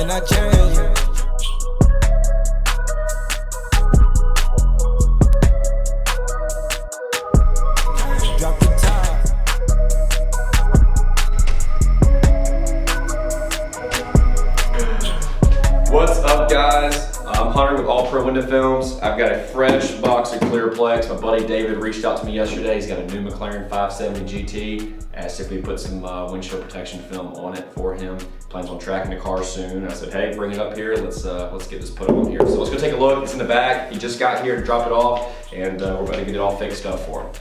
cannot change. Drop the top. What's up, guys? I'm Hunter with All Pro Window Films. I've got a fresh box of ClearPlex. My buddy David reached out to me yesterday. He's got a new McLaren 570 GT. Asked if we put some windshield protection film on it for him. Plans on tracking the car soon. I said, hey, bring it up here. Let's get this put on here. So let's go take a look. It's in the back. He just got here to drop it off, and we're about to get it all fixed up for him.